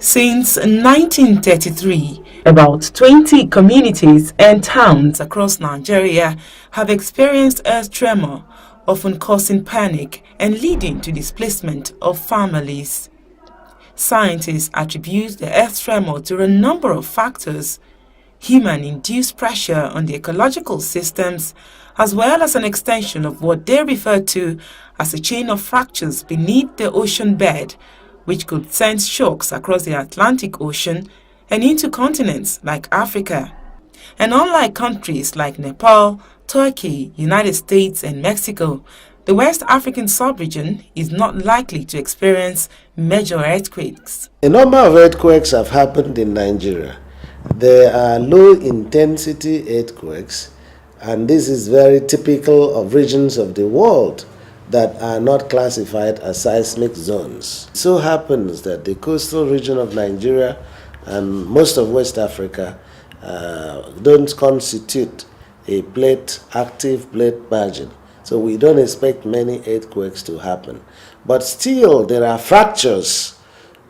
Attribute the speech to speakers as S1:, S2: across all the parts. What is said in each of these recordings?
S1: Since 1933, about 20 communities and towns across Nigeria have experienced earth tremor, often causing panic and leading to displacement of families. Scientists attribute the earth tremor to a number of factors: human-induced pressure on the ecological systems, as well as an extension of what they refer to as a chain of fractures beneath the ocean bed, which could send shocks across the Atlantic Ocean and into continents like Africa. And unlike countries like Nepal, Turkey, United States, and Mexico, the West African sub-region is not likely to experience major earthquakes.
S2: A number of earthquakes have happened in Nigeria. There are low-intensity earthquakes, and this is very typical of regions of the world that are not classified as seismic zones. It so happens that the coastal region of Nigeria and most of West Africa don't constitute a active plate margin. So we don't expect many earthquakes to happen. But still, there are fractures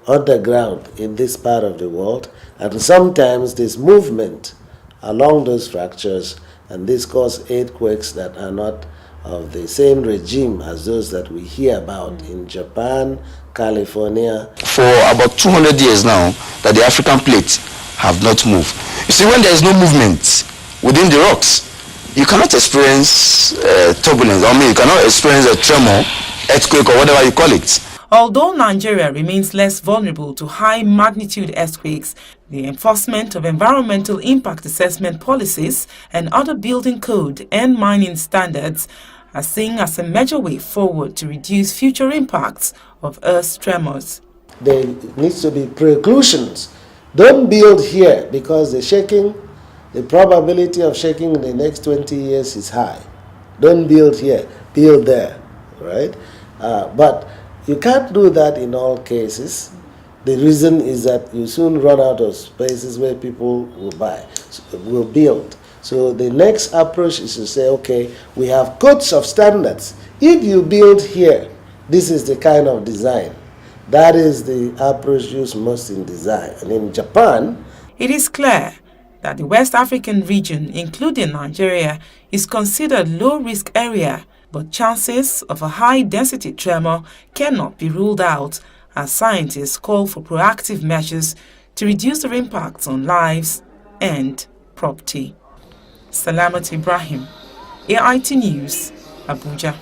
S2: underground in this part of the world, and sometimes there's movement along those fractures, and this causes earthquakes that are not of the same regime as those that we hear about in Japan, California.
S3: For about 200 years now that the African plates have not moved. You see, when there is no movement within the rocks, you cannot experience turbulence. I mean, you cannot experience a tremor, earthquake, or whatever you call it.
S1: Although Nigeria remains less vulnerable to high-magnitude earthquakes, the enforcement of environmental impact assessment policies and other building code and mining standards are seen as a major way forward to reduce future impacts of earth tremors.
S2: There needs to be precautions. Don't build here because the probability of shaking in the next 20 years is high. Don't build here, build there, right? But you can't do that in all cases. The reason is that you soon run out of spaces where people will build. So the next approach is to say, okay, we have codes of standards. If you build here, this is the kind of design. That is the approach used most in design. And in Japan,
S1: it is clear that the West African region, including Nigeria, is considered low-risk area, but chances of a high-density tremor cannot be ruled out, as scientists call for proactive measures to reduce their impacts on lives and property. Salamatu Ibrahim, AIT News, Abuja.